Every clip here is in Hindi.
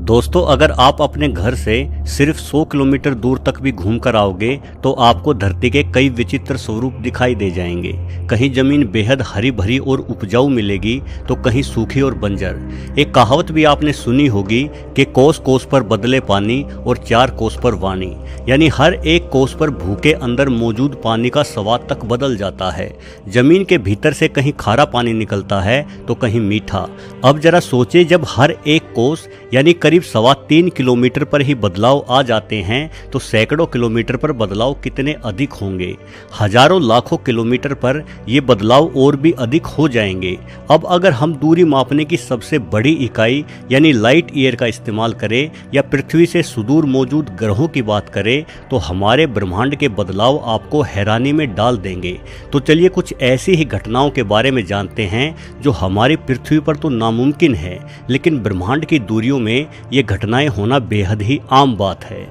दोस्तों, अगर आप अपने घर से सिर्फ 100 किलोमीटर दूर तक भी घूम कर आओगे तो आपको धरती के कई विचित्र स्वरूप दिखाई दे जाएंगे। कहीं जमीन बेहद हरी भरी और उपजाऊ मिलेगी तो कहीं सूखी और बंजर। एक कहावत भी आपने सुनी होगी कि कोस कोस पर बदले पानी और 4 कोस पर वाणी, यानी हर एक कोस पर भूखे अंदर मौजूद पानी का स्वाद तक बदल जाता है। जमीन के भीतर से कहीं खारा पानी निकलता है तो कहीं मीठा। अब जरा सोचे, जब हर एक कोस यानी करीब 3.25 किलोमीटर पर ही बदलाव आ जाते हैं तो सैकड़ों किलोमीटर पर बदलाव कितने अधिक होंगे। हजारों लाखों किलोमीटर पर ये बदलाव और भी अधिक हो जाएंगे। अब अगर हम दूरी मापने की सबसे बड़ी इकाई यानी लाइट ईयर का इस्तेमाल करें या पृथ्वी से सुदूर मौजूद ग्रहों की बात करें तो हमारे ब्रह्मांड के बदलाव आपको हैरानी में डाल देंगे। तो चलिए कुछ ऐसी ही घटनाओं के बारे में जानते हैं जो हमारी पृथ्वी पर तो नामुमकिन है, लेकिन ब्रह्मांड की दूरियों में ये घटनाएं होना बेहद ही आम बात है।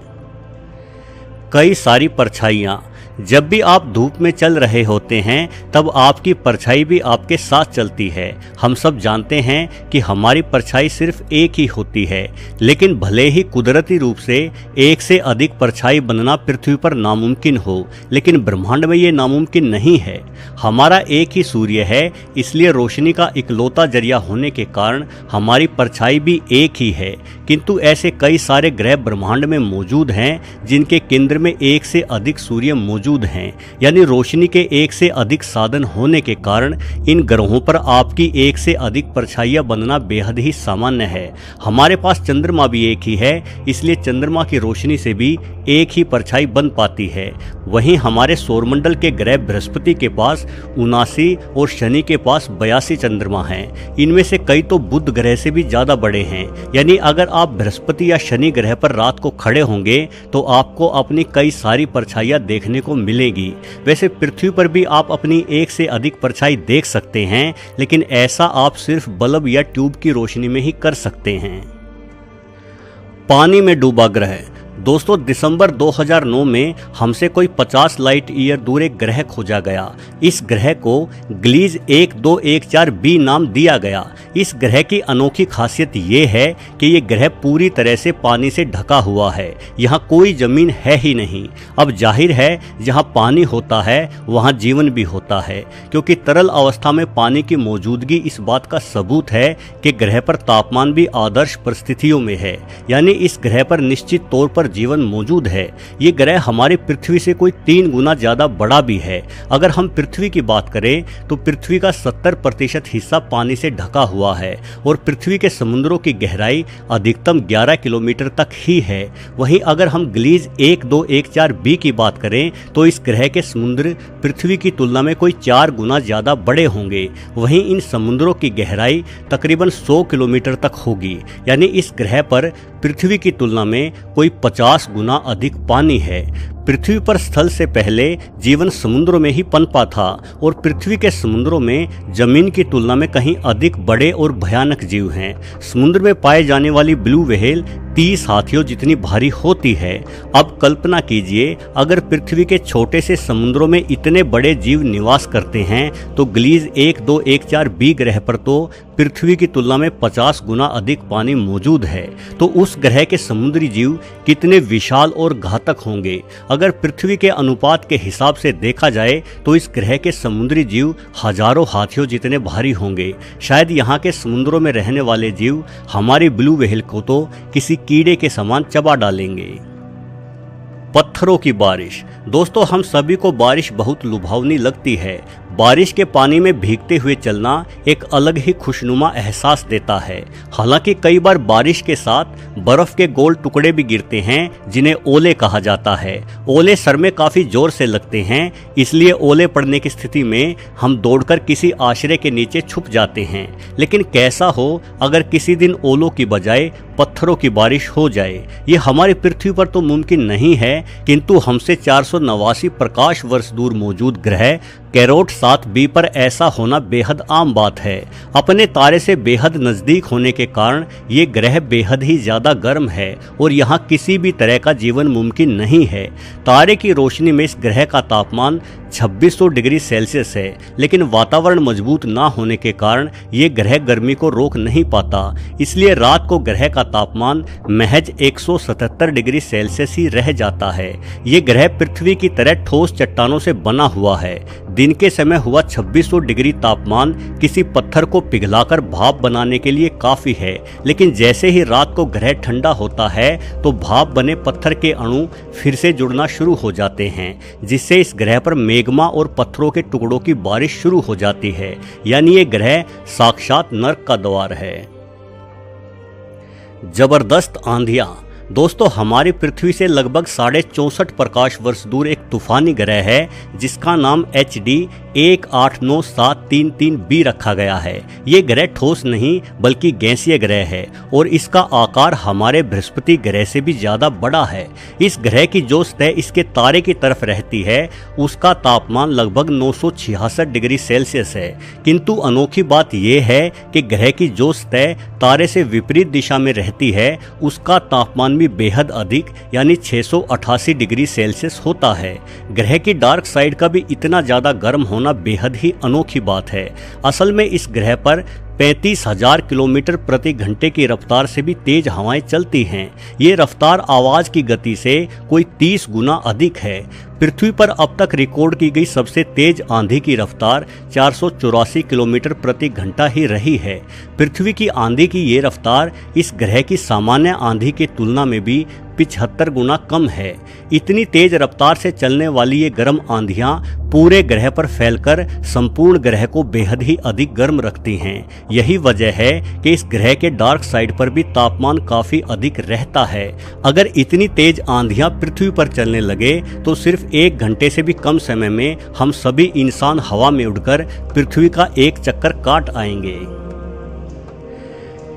कई सारी परछाइयां। जब भी आप धूप में चल रहे होते हैं तब आपकी परछाई भी आपके साथ चलती है। हम सब जानते हैं कि हमारी परछाई सिर्फ एक ही होती है, लेकिन भले ही कुदरती रूप से एक से अधिक परछाई बनना पृथ्वी पर नामुमकिन हो, लेकिन ब्रह्मांड में ये नामुमकिन नहीं है। हमारा एक ही सूर्य है, इसलिए रोशनी का इकलौता जरिया होने के कारण हमारी परछाई भी एक ही है। किंतु ऐसे कई सारे ग्रह ब्रह्मांड में मौजूद हैं जिनके केंद्र में एक से अधिक सूर्य मौजूद हैं, यानी रोशनी के एक से अधिक साधन होने के कारण इन ग्रहों पर आपकी एक से अधिक परछाइयां बनना बेहद ही सामान्य है। हमारे पास चंद्रमा भी एक ही है, इसलिए चंद्रमा की रोशनी से भी एक ही परछाई बन पाती है। वहीं हमारे सौरमंडल के ग्रह बृहस्पति के पास 79 और शनि के पास 82 चंद्रमा हैं। इनमें से कई तो बुध ग्रह से भी ज्यादा बड़े हैं, यानी अगर आप बृहस्पति या शनि ग्रह पर रात को खड़े होंगे तो आपको अपनी कई सारी परछाइयां देखने को मिलेगी। वैसे पृथ्वी पर भी आप अपनी एक से अधिक परछाई देख सकते हैं, लेकिन ऐसा आप सिर्फ बल्ब या ट्यूब की रोशनी में ही कर सकते हैं। पानी में डूबा ग्रह। दोस्तों, दिसंबर 2009 में हमसे कोई 50 लाइट ईयर दूर एक ग्रह खोजा गया। इस ग्रह को ग्लीज 1214b नाम दिया गया। इस ग्रह की अनोखी खासियत ये है कि ये ग्रह पूरी तरह से पानी से ढका हुआ है। यहाँ कोई जमीन है ही नहीं। अब जाहिर है, जहाँ पानी होता है वहाँ जीवन भी होता है, क्योंकि तरल अवस्था में पानी की मौजूदगी इस बात का सबूत है कि ग्रह पर तापमान भी आदर्श परिस्थितियों में है, यानी इस ग्रह पर निश्चित तौर पर जीवन मौजूद है। ये ग्रह हमारी पृथ्वी से कोई 3 गुना ज्यादा बड़ा भी है। अगर हम पृथ्वी की बात करें तो पृथ्वी का 70% हिस्सा पानी से ढका हुआ है और पृथ्वी के समुद्रों की गहराई अधिकतम 11 किलोमीटर तक ही है। वहीं अगर हम ग्लीज 1214b की बात करें तो इस ग्रह के समुद्र पृथ्वी की तुलना में कोई 4 गुना ज्यादा बड़े होंगे। वहीं इन समुद्रों की गहराई तकरीबन 100 किलोमीटर तक होगी, यानी इस ग्रह पर पृथ्वी की तुलना में कोई 50 गुना अधिक पानी है। पृथ्वी पर स्थल से पहले जीवन समुद्रों में ही पनपा था और पृथ्वी के समुद्रों में जमीन की तुलना में कहीं अधिक बड़े और भयानक जीव हैं। समुद्र में पाए जाने वाली ब्लू व्हेल 30 हाथियों जितनी भारी होती है। अब कल्पना कीजिए, अगर पृथ्वी के छोटे से समुद्रों में इतने बड़े जीव निवास करते हैं तो ग्लीज 1214b ग्रह पर तो पृथ्वी की तुलना में 50 गुना अधिक पानी मौजूद है। तो उस ग्रह के समुद्री जीव कितने विशाल और घातक होंगे। अगर पृथ्वी के अनुपात के हिसाब से देखा जाए तो इस ग्रह के समुद्री जीव हजारों हाथियों जितने भारी होंगे। शायद यहाँ के समुद्रों में रहने वाले जीव हमारी ब्लू व्हेल को तो किसी कीड़े के समान चबा डालेंगे। पत्थरों की बारिश। दोस्तों, हम सभी को बारिश बहुत लुभावनी लगती है। बारिश के पानी में भीगते हुए चलना एक अलग ही खुशनुमा एहसास देता है। हालांकि कई बार बारिश के साथ बर्फ के गोल टुकड़े भी गिरते हैं जिन्हें ओले कहा जाता है। ओले सर में काफी जोर से लगते हैं, इसलिए ओले पड़ने की स्थिति में हम दौड़कर किसी आश्रय के नीचे छुप जाते हैं। लेकिन कैसा हो अगर किसी दिन ओलों की बजाय पत्थरों की बारिश हो जाए। ये हमारी पृथ्वी पर तो मुमकिन नहीं है, किंतु हमसे 489 प्रकाश वर्ष दूर मौजूद ग्रह कैरोट 7b पर ऐसा होना बेहद आम बात है। अपने तारे से बेहद नजदीक होने के कारण ये ग्रह बेहद ही ज्यादा गर्म है और यहाँ किसी भी तरह का जीवन मुमकिन नहीं है। तारे की रोशनी में इस ग्रह का तापमान 2600 डिग्री सेल्सियस है, लेकिन वातावरण मजबूत ना होने के कारण ये ग्रह गर्मी को रोक नहीं पाता। इसलिए रात को ग्रह का तापमान महज 177 डिग्री सेल्सियस ही रह जाता है। ये ग्रह पृथ्वी की तरह ठोस चट्टानों से बना हुआ है। दिन के समय हुआ 2600 डिग्री तापमान किसी पत्थर को पिघलाकर भाप बनाने के लिए काफी है, लेकिन जैसे ही रात को ग्रह ठंडा होता है तो भाप बने पत्थर के अणु फिर से जुड़ना शुरू हो जाते हैं, जिससे इस ग्रह पर मेग्मा और पत्थरों के टुकड़ों की बारिश शुरू हो जाती है। यानी ये ग्रह साक्षात नर्क का द्वार है। जबरदस्त आंधियां। दोस्तों, हमारी पृथ्वी से लगभग 64.5 प्रकाश वर्ष दूर एक तूफानी ग्रह है जिसका नाम HD 189733b रखा गया है। ये ग्रह ठोस नहीं बल्कि गैसीय ग्रह है और इसका आकार हमारे बृहस्पति ग्रह से भी ज्यादा बड़ा है। इस ग्रह की जो सतह इसके तारे की तरफ रहती है उसका तापमान लगभग 966 डिग्री सेल्सियस है, किंतु अनोखी बात यह है कि ग्रह की जो सतह तारे से विपरीत दिशा में रहती है उसका तापमान भी बेहद अधिक यानी 688 डिग्री सेल्सियस होता है। ग्रह की डार्क साइड का भी इतना ज्यादा गर्म होना बेहद ही अनोखी बात है। असल में इस ग्रह पर 35,000 किलोमीटर प्रति घंटे की रफ्तार से भी तेज हवाएं चलती हैं। ये रफ्तार आवाज की गति से कोई 30 गुना अधिक है। पृथ्वी पर अब तक रिकॉर्ड की गई सबसे तेज आंधी की रफ्तार 484 किलोमीटर प्रति घंटा ही रही है। पृथ्वी की आंधी की ये रफ्तार इस ग्रह की सामान्य आंधी की तुलना में भी 75 गुना कम है। इतनी तेज रफ्तार से चलने वाली ये गर्म आंधियां पूरे ग्रह पर फैलकर संपूर्ण ग्रह को बेहद ही अधिक गर्म रखती हैं। यही वजह है कि इस ग्रह के डार्क साइड पर भी तापमान काफी अधिक रहता है। अगर इतनी तेज आंधियां पृथ्वी पर चलने लगे तो सिर्फ 1 घंटे से भी कम समय में हम सभी इंसान हवा में उड़कर पृथ्वी का एक चक्कर काट आएंगे।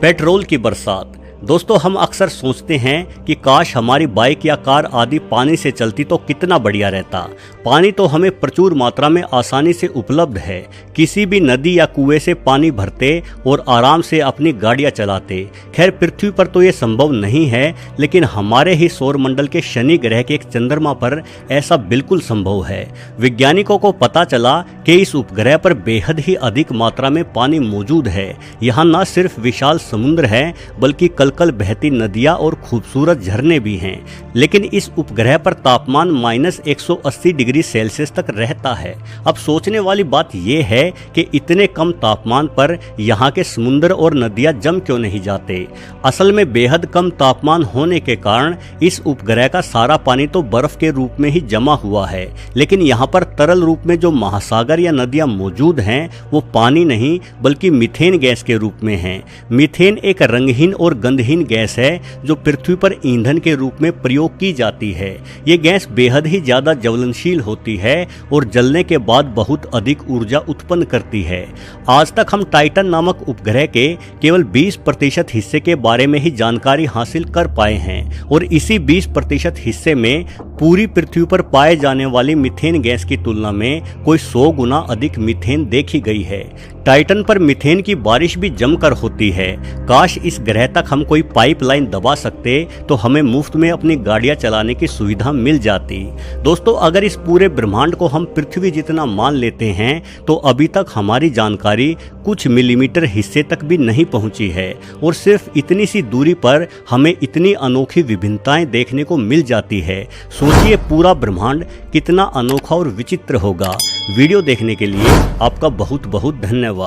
पेट्रोल की बरसात। दोस्तों, हम अक्सर सोचते हैं कि काश हमारी बाइक या कार आदि पानी से चलती तो कितना बढ़िया रहता। पानी तो हमें प्रचुर मात्रा में आसानी से उपलब्ध है। किसी भी नदी या कुएं से पानी भरते और आराम से अपनी गाड़ियां चलाते। खैर, पृथ्वी पर तो ये संभव नहीं है, लेकिन हमारे ही सौर मंडल के शनि ग्रह के एक चंद्रमा पर ऐसा बिल्कुल संभव है। वैज्ञानिकों को पता चला कि इस उपग्रह पर बेहद ही अधिक मात्रा में पानी मौजूद है। यहाँ न सिर्फ विशाल समुद्र है बल्कि कल बहती नदियां और खूबसूरत झरने भी हैं। लेकिन इस उपग्रह पर तापमान -180 डिग्री सेल्सियस तक रहता है। अब सोचने वाली बात यह है कि इतने कम तापमान पर यहाँ के समुद्र और नदियां जम क्यों नहीं जाते। असल में बेहद कम तापमान होने के कारण इस उपग्रह का सारा पानी तो बर्फ के रूप में ही जमा हुआ है, लेकिन यहाँ पर तरल रूप में जो महासागर या नदियां मौजूद हैं वो पानी नहीं बल्कि मीथेन गैस के रूप में हैं। मीथेन एक रंगहीन और गंधहीन गैस है जो पृथ्वी पर ईंधन के रूप में प्रयोग की जाती है। ये गैस बेहद ही ज्यादा ज्वलनशील होती है और जलने के बाद बहुत अधिक ऊर्जा उत्पन्न करती है। आज तक हम टाइटन नामक उपग्रह के केवल 20% हिस्से के बारे में ही जानकारी हासिल कर पाए हैं और इसी 20% हिस्से में पूरी पृथ्वी पर पाए जाने वाली मीथेन गैस की तुलना में कोई 100 गुना अधिक मीथेन देखी गई है। टाइटन पर मीथेन की बारिश भी जमकर होती है। काश इस ग्रह तक हम कोई पाइपलाइन दबा सकते तो हमें मुफ्त में अपनी गाड़ियां चलाने की सुविधा मिल जाती। दोस्तों, अगर इस पूरे ब्रह्मांड को हम पृथ्वी जितना मान लेते हैं तो अभी तक हमारी जानकारी कुछ मिलीमीटर हिस्से तक भी नहीं पहुंची है और सिर्फ इतनी सी दूरी पर हमें इतनी अनोखी विभिन्नताएं देखने को मिल जाती है। सोचिए पूरा ब्रह्मांड कितना अनोखा और विचित्र होगा। वीडियो देखने के लिए आपका बहुत बहुत धन्यवाद।